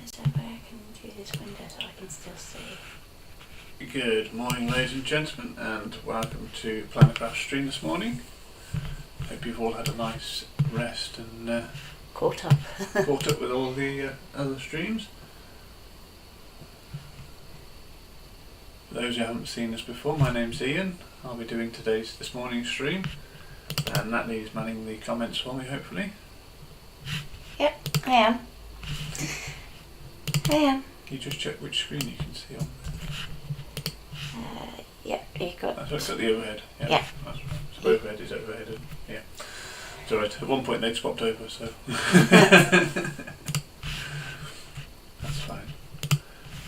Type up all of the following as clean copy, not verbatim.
Is there a way I can do this window so I can still see? Good morning, ladies and gentlemen, and welcome to ScanNCut stream this morning. Hope you've all had a nice rest and Caught up. caught up with all the other streams. For those who haven't seen us before, my name's Ian. I'll be doing this morning's stream, and Natalie's manning the comments for me, hopefully. Yep, I am. Can you just check which screen you can see on? Yep, you got. That's right, got the overhead. Yeah. Yeah. That's right. So overhead is overhead. And, yeah. It's alright. At one point they'd swapped over, so that's fine.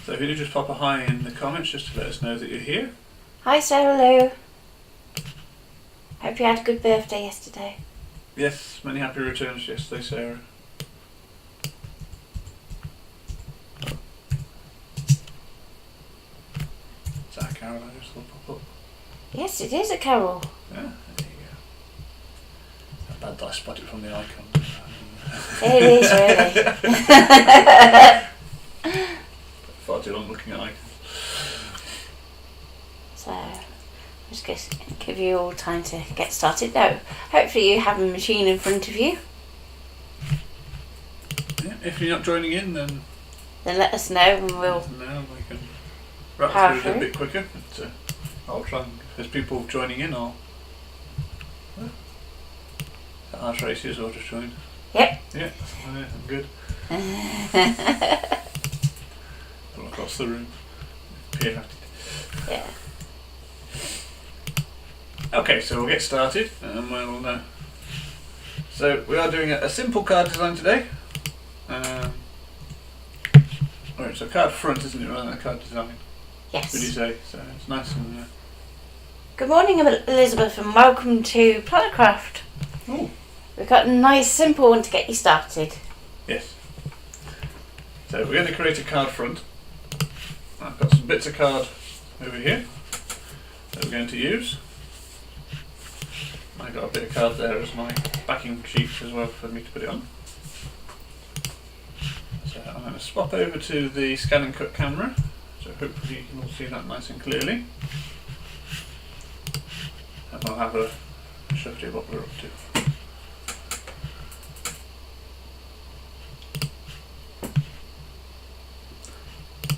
So if you could just pop a hi in the comments just to let us know that you're here. Hi, Sarah Lou. Hope you had a good birthday yesterday. Yes, many happy returns yesterday, Sarah. Is that a Carol I just saw pop up? Yes, it is a carol. Yeah, there you go. Not bad that I spot it from the icon. It is really. Far too long looking at icons. So, just give you all time to get started. No, hopefully you have a machine in front of you. Yeah, if you're not joining in, then let us know and we'll. No, we can wrap through it a bit quicker. But, I'll try and, if there's people joining in, I'll. Our Tracy's all just joined. Yep. Yeah, I'm good. All across the room. Peer at it. Yeah. Okay, so we'll get started and we'll so we are doing a simple card design today. Alright, so card front, isn't it, rather than a card design? Yes. Would you say? So it's nice and Good morning, Elizabeth, and welcome to ScanNCut. oh. We've got a nice simple one to get you started. Yes. So we're going to create a card front. I've got some bits of card over here that we're going to use. I've got a bit of card there as my backing sheet as well for me to put it on. So I'm going to swap over to the ScanNCut camera, so hopefully you can all see that nice and clearly. And I'll have a show you what we're up to.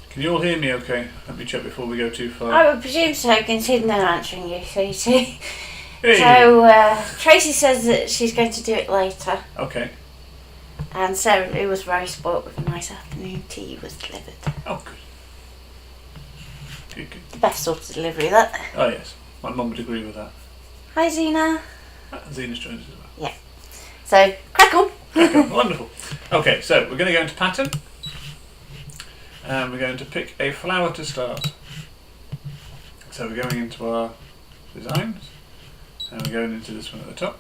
Can you all hear me okay? Let me check before we go too far. I would presume so, considering they're answering you, so you see. Hey. So, Tracy says that she's going to do it later. Okay. And Sarah Lou was very spoilt with a nice afternoon tea was delivered. Oh, good. Good, good. The best sort of delivery, that. Oh, yes. My mum would agree with that. Hi, Zena. Zena's joined us as well. Yeah. So, crack on. Okay, wonderful. Okay, so we're going to go into pattern. And we're going to pick a flower to start. So we're going into our designs. And we're going into this one at the top.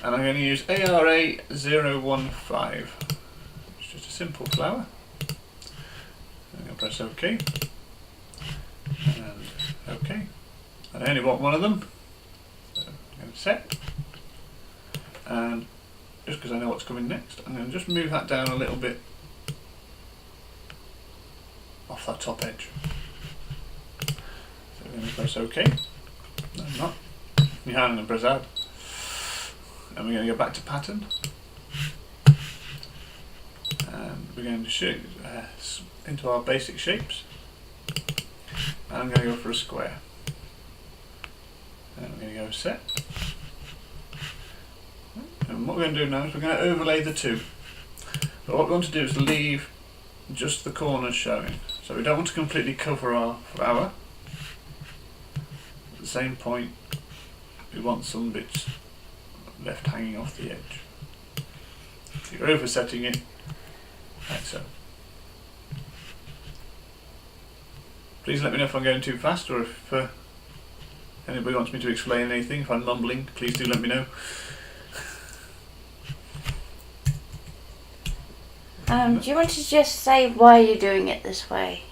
And I'm going to use ARA 015. It's just a simple flower. I'm going to press OK. And OK. And I only want one of them. So I'm going to set. And just because I know what's coming next, I'm going to just move that down a little bit off that top edge. So we're going to press OK. No, I'm not. My hand and press add. And we're going to go back to pattern. And we're going to shoot into our basic shapes. And I'm going to go for a square. And we're going to go set. And what we're going to do now is we're going to overlay the two. But what we want to do is leave just the corners showing. So we don't want to completely cover our flower. At the same point, we want some bits left hanging off the edge. You're oversetting it, like so. Please let me know if I'm going too fast, or if anybody wants me to explain anything. If I'm mumbling, please do let me know. Do you want to just say why you're doing it this way?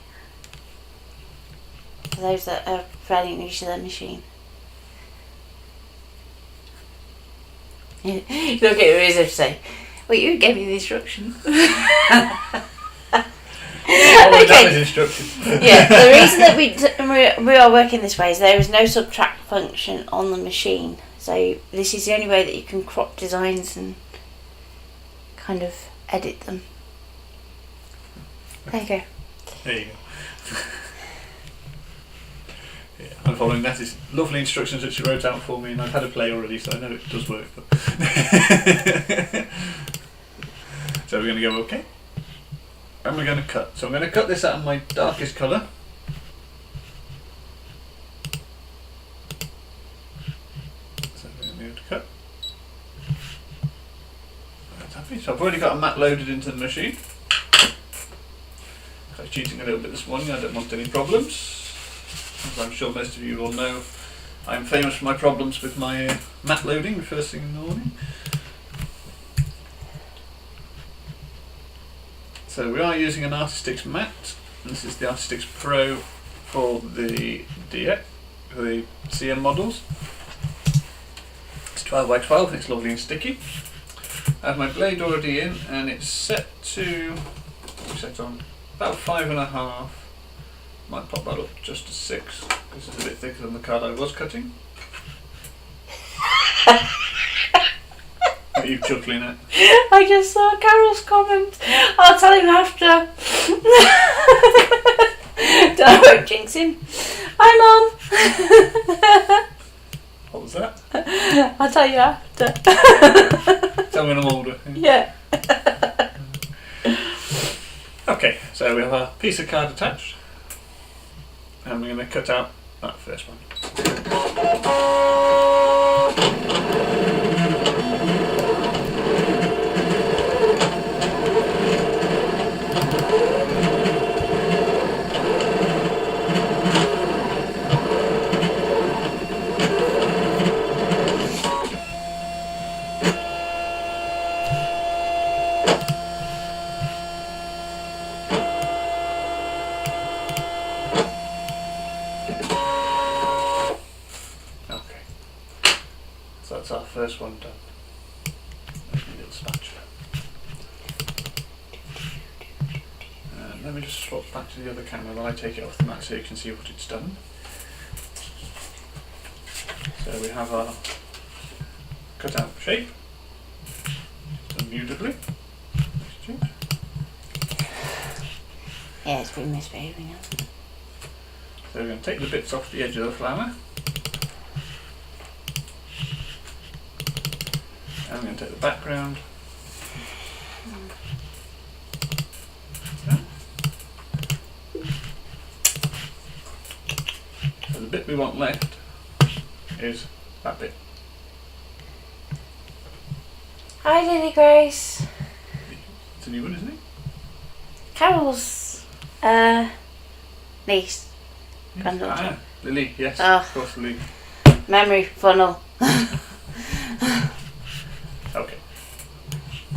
For those that are fairly new to the machine. Look at me as if to say, well, you gave me the instructions. that was instructions. Yeah, the reason that we are working this way is there is no subtract function on the machine. So this is the only way that you can crop designs and kind of edit them. There you go. There you go. Yeah, I'm following Natty's lovely instructions that she wrote out for me, and I've had a play already, so I know it does work. But so we're going to go OK, and we're going to cut. So I'm going to cut this out of my darkest colour. So we're going to go to cut. That's happy. So I've already got a mat loaded into the machine. I was cheating a little bit this morning. I don't want any problems. As I'm sure most of you will know, I'm famous for my problems with my mat loading first thing in the morning. So we are using an Artistix mat. This is the Artistix Pro for the DX, for the CM models. It's 12 by 12 and it's lovely and sticky. I have my blade already in and it's set to, set on about 5.5. Might pop that up just to 6 because it's a bit thicker than the card I was cutting. What are you chuckling at? I just saw Carol's comment. I'll tell him after. Don't jinx him. Hi, Mum. What was that? I'll tell you after. Tell me when I'm older. Yeah. Okay, so we have a piece of card attached. And we're going to cut out that first one. So that's our first one done. There's my little spatula. And let me just swap back to the other camera while I take it off the mat so you can see what it's done. So we have our cut out shape, done beautifully. Yeah, it's been misbehaving, hasn't it? So we're going to take the bits off the edge of the flower. I'm going to take the background. So the bit we want left is that bit. Hi, Lily Grace. It's a new one, isn't it? Carol's niece. Granddaughter. Lily, yes, Oh. of course, Lily. Memory funnel. Okay.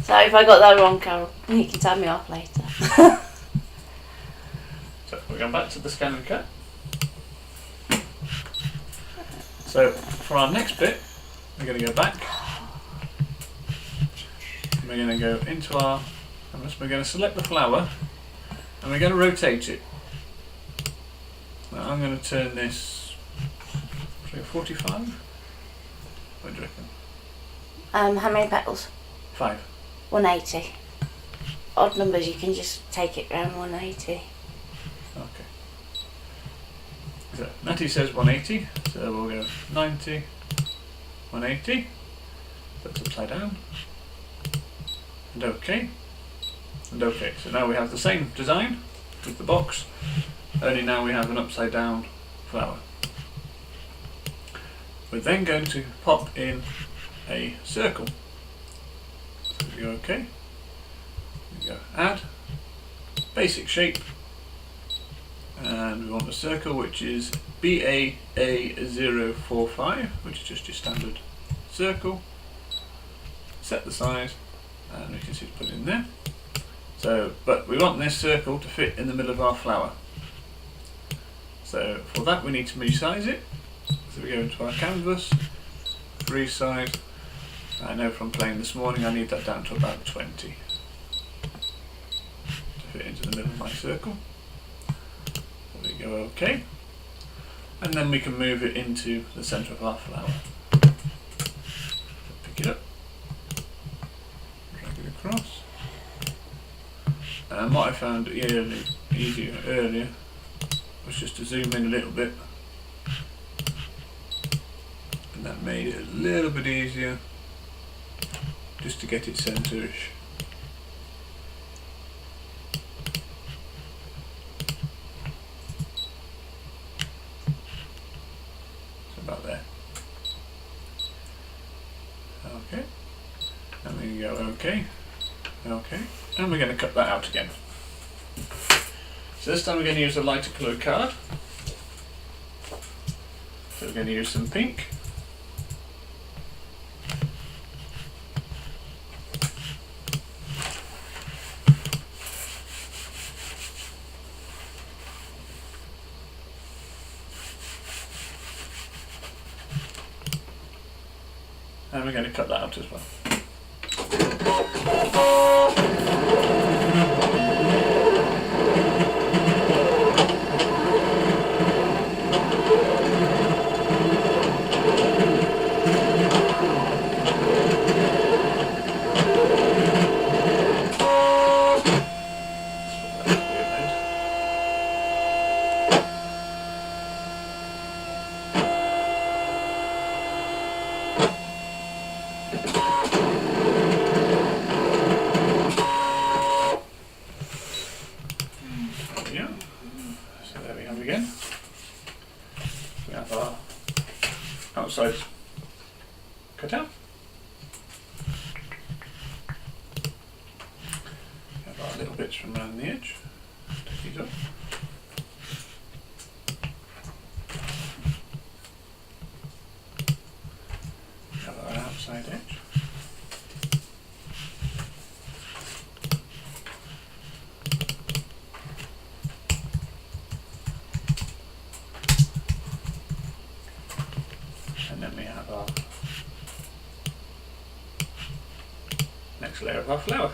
Sorry if I got that wrong, Carol. You can tell me off later. So we're going back to the ScanNCut. So for our next bit, we're going to go back. We're going to go into our canvas. We're going to select the flower, and we're going to rotate it. Now I'm going to turn this, say 45. What do you reckon? How many petals? 5. 180. Odd numbers, you can just take it round 180. Okay. So Natty says 180, so we'll go 90, 180. That's upside down. And OK. And OK. So now we have the same design with the box, only now we have an upside down flower. We're then going to pop in a circle. So we go OK. We go add, basic shape, and we want a circle which is BAA045, which is just your standard circle. Set the size, and we can see it's put in there. So, but we want this circle to fit in the middle of our flower. So for that we need to resize it. So we go into our canvas, resize. I know from playing this morning I need that down to about 20 to fit into the middle of my circle. go OK. And then we can move it into the centre of our flower. Pick it up, drag it across. And what I found easier earlier was just to zoom in a little bit. And that made it a little bit easier just to get it centre-ish. So about there. Okay. And we go OK. OK. And we're going to cut that out again. So this time we're going to use a lighter coloured card. So we're going to use some pink. And we're going to cut that out as well. Again, we have our outside cut out. We have our little bits from around the edge. Take these up. We have our outside edge. And then we have our next layer of our flower.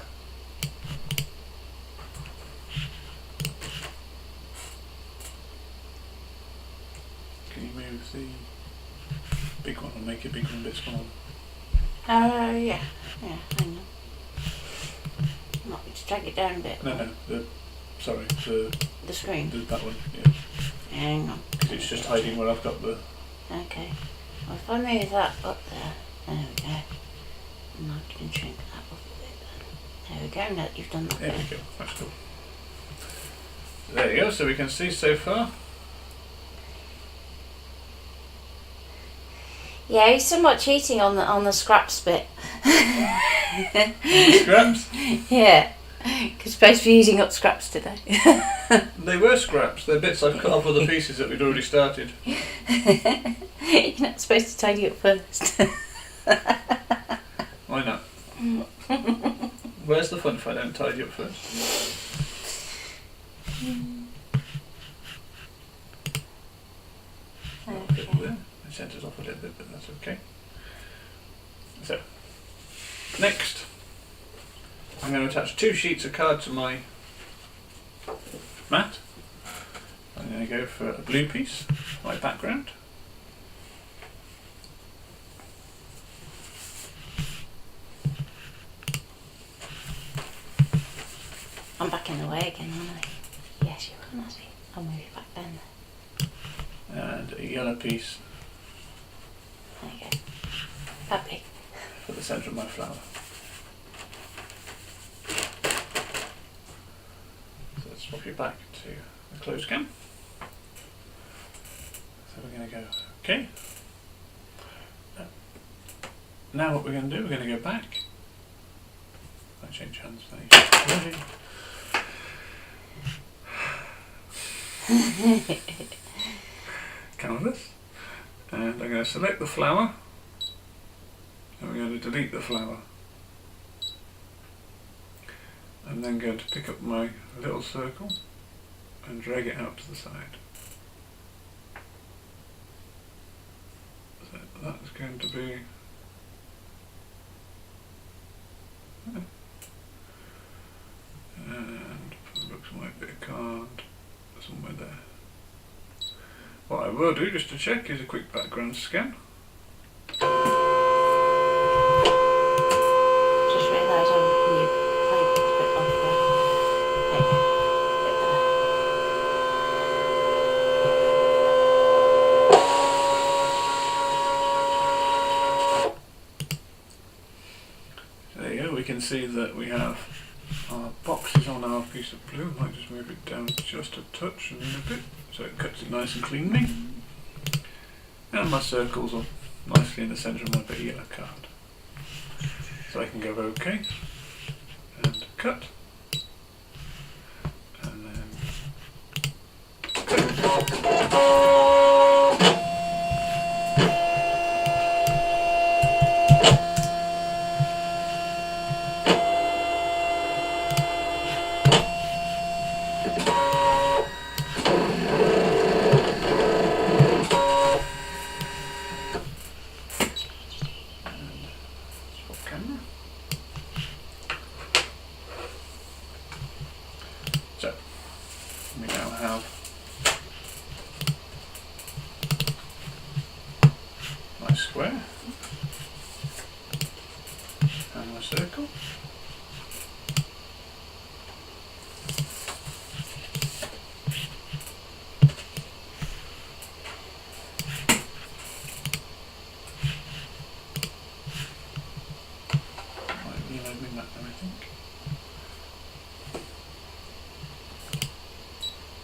Can you move the big one or make a big one a bit smaller? Yeah. Yeah, hang on. Might be to drag it down a bit. No, the screen. that one, yeah. Hang on. Because it's just hiding where I've got the... Okay. Well, if I move that up there, there we go. And I can shrink that up a bit then. There we go, now that you've done that. There we go, that's cool. There you go, so we can see so far. Yeah, he's somewhat cheating on the scraps bit. Scraps? Yeah, because supposed to be using up scraps today. They were scraps, they're bits I've cut off other pieces that we'd already started. You're not supposed to tidy up first. Why not? Where's the fun if I don't tidy up first? Okay. It centres off a little bit, but that's okay. So, next, I'm going to attach 2 sheets of card to my mat. I'm going to go for a blue piece, my background. I'm back in the way again, aren't I? Yes, you are, Nazzy. I'll move you back then. And a yellow piece There you go. That big. for the centre of my flower. So let's swap you back to the close cam. So we're going to go, okay. Now what we're going to do, we're going to go back. I change hands now. Canvas. And I'm going to select the flower. And we're going to delete the flower. I'm then going to pick up my little circle and drag it out to the side. So that's going to be and for the looks of my bit of card somewhere there. What I will do, just to check, is a quick background scan. Just realised I'm you playing a bit off there. There you go. Bit better. There you go, we can see that we have our boxes on our piece of blue. I might just move it down just a touch and a bit, so it cuts it nice and cleanly. And my circles are nicely in the centre of my bit of yellow card. So I can go OK and cut. And then camera. So we now have my square and my circle. Reloading that then, I think.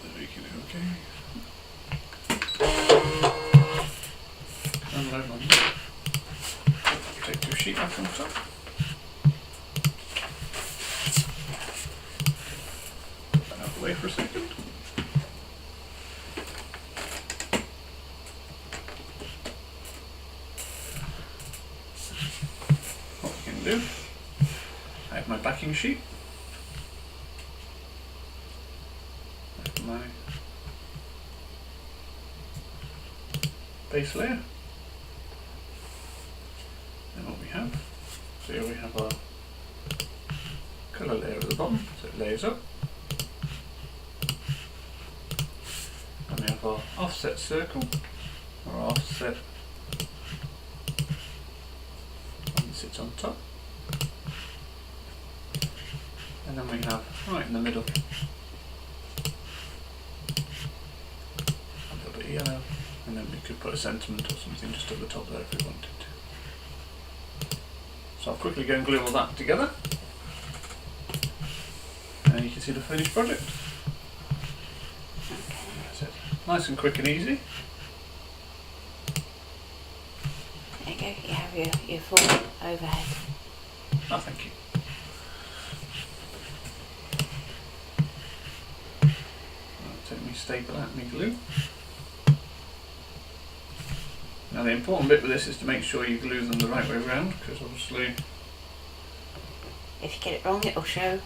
There we go, okay. Unload on that. Take your sheet off on top. Put that out of the way for a second. What we can do, I have my backing sheet. I have my base layer. And what we have, so here we have our colour layer at the bottom, so it layers up. And we have our offset circle, or offset one that sits on top. And then we have, right in the middle, a little bit of yellow, and then we could put a sentiment or something just at the top there if we wanted to. So I'll quickly go and glue all that together, and you can see the finished project. That's it. Nice and quick and easy. There you go, you have your full overhead. Oh, thank you. I'll take me staple out me glue. Now the important bit with this is to make sure you glue them the right way around, because obviously If you get it wrong, it'll show.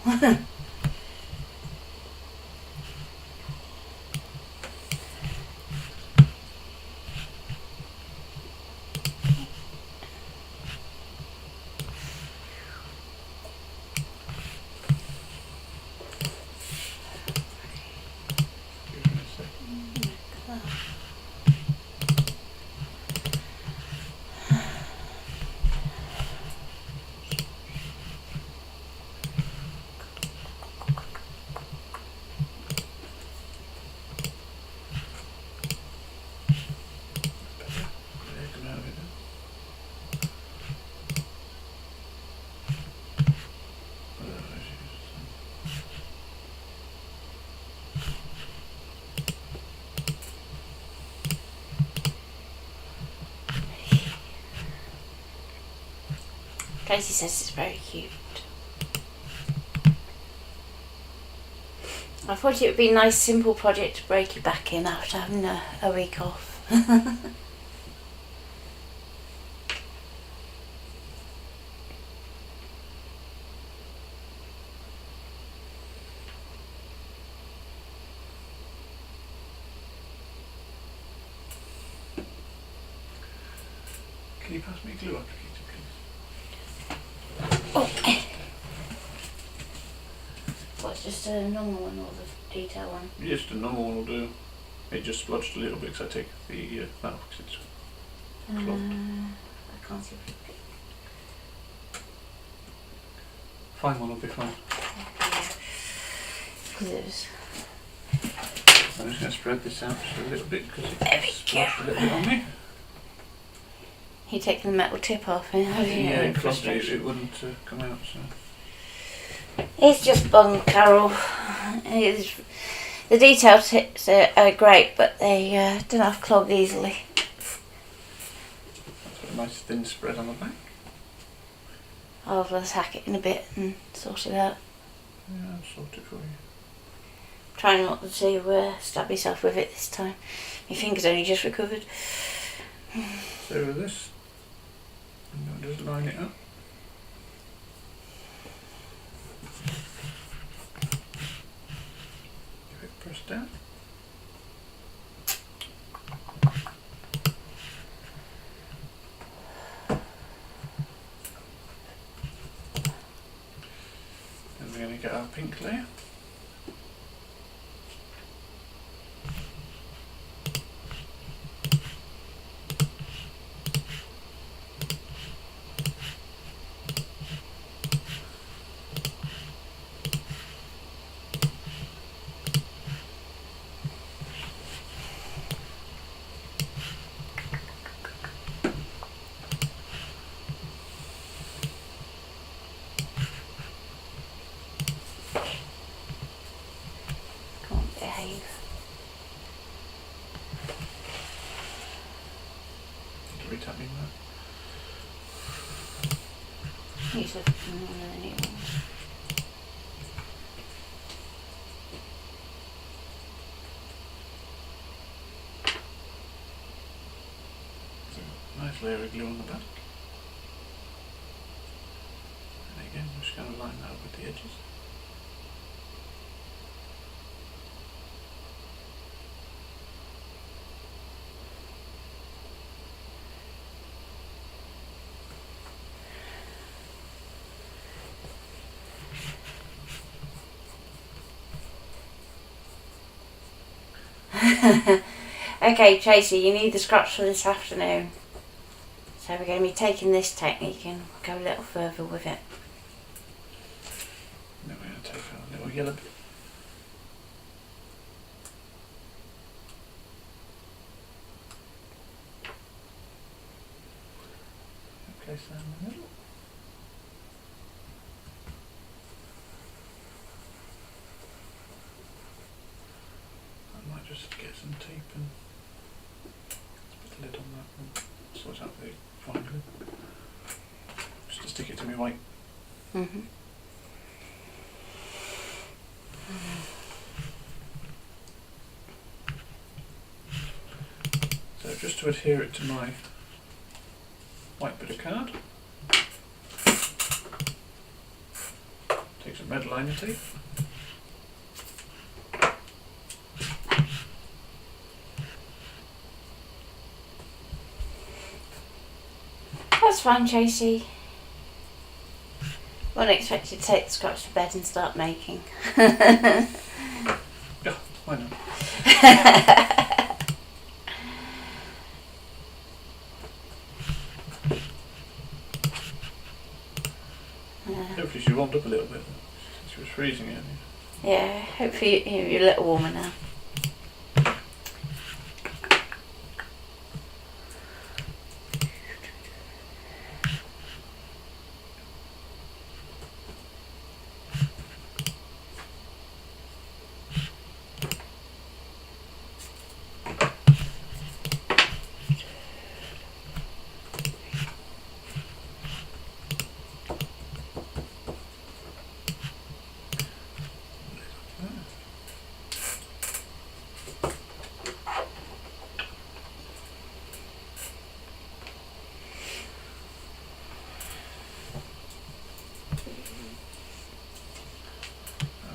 give me a second. There, come out of it now. Tracy says it's very cute. I thought it would be a nice simple project to break your back in after having a week off. Can you pass me glue applicator, please? Oh. What's just a normal one or the detail one? Just a normal one will do. It just splodged a little bit because I take the valve because it's clogged. I can't see. Fine one will be fine. Because it was. I'm just going to spread this out just a little bit because There it we splodged a go. little bit on me. You taking the metal tip off and how do you know Yeah, in it clogged it, frustration? it wouldn't come out. So. It's just bung, Carol. It's, the detail tips are great, but they don't have clog easily. That's got a nice thin spread on the back. I'll hack it in a bit and sort it out. Yeah, I'll sort it for you. Try not to stab yourself with it this time. My finger's only just recovered. So with this, I'm going to just line it up. Give it a press down. Then we're going to get our pink layer. Come on, behave. Retapping that. Use one of the new ones. So, nice layer of glue on the back. And again, I'm just going to line that up with the edges. Okay, Tracy, you need the scratch for this afternoon. So we're going to be taking this technique and go a little further with it. Then we're going to take our little yellow bit. Place that in the middle. I might just get some tape and put the lid on that and sort out the fine glue. Just to stick it to my white. Mm-hmm. So just to adhere it to my white bit of card, take some red liner tape. That's fine, Tracy. Wouldn't expect you to take the scratch to bed and start making. Yeah, why not? Hopefully she warmed up a little bit. She was freezing earlier. Yeah, hopefully you're a little warmer now.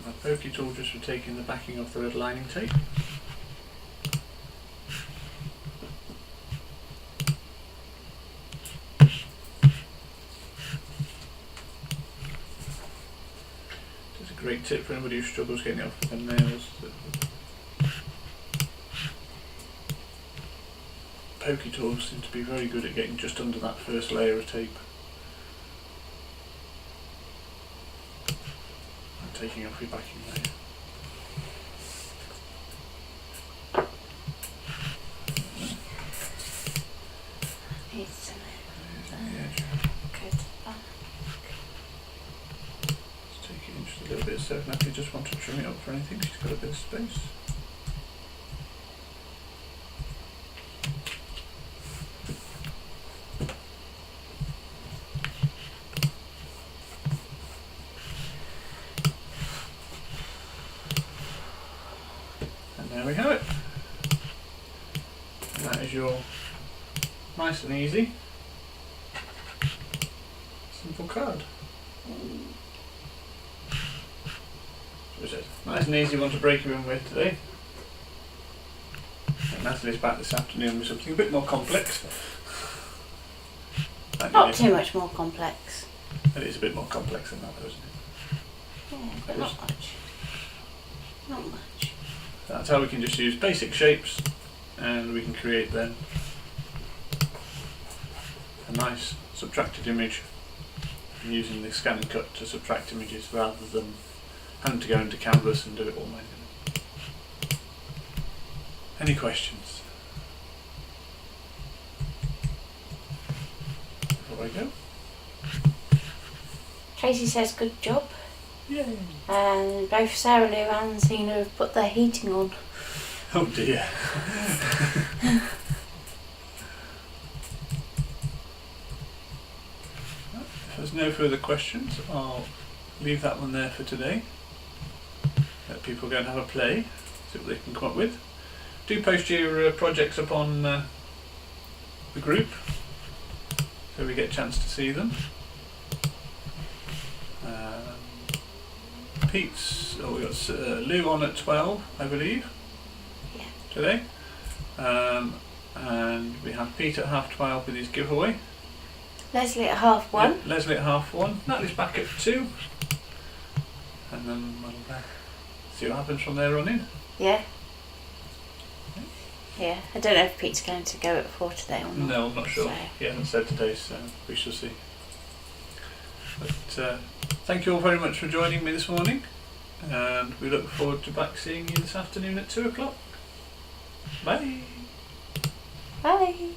My pokey tool just for taking the backing off the red lining tape. It's a great tip for anybody who struggles getting it off with their nails. pokey tools seem to be very good at getting just under that first layer of tape. And taking off your backing layer. Needs some Let's take it in just a little bit so if you just want to trim it up for anything, she's got a bit of space. And there we have it. And that is your nice and easy simple card. So it's a nice and easy one to break you in with today. And Natalie's back this afternoon with something a bit more complex. Not too much more complex. It is a bit more complex than that though, isn't it? Yeah, but not much. Not much. That's how we can just use basic shapes and we can create then a nice subtracted image using the ScanNCut to subtract images rather than having to go into Canvas and do it all manually. Any questions? Before I go? Tracy says good job. Yay! And both Sarah Lou and Zena have put their heating on. Oh dear. If there's no further questions, I'll leave that one there for today. Let people go and have a play, see what they can come up with. Do post your projects up on the group so we get a chance to see them. Pete's, we got Lou on at 12, I believe, Yeah. today. And we have Pete at 12:30 with his giveaway. Leslie at 1:30. Yep, Leslie at 1:30. Natalie's back at 2. And then we'll see what happens from there on in. Yeah. Yeah. I don't know if Pete's going to go at 4 today or not. No, I'm not sure. So. He hasn't said today, so we shall see. But thank you all very much for joining me this morning. And we look forward to back seeing you this afternoon at 2 o'clock. Bye. Bye.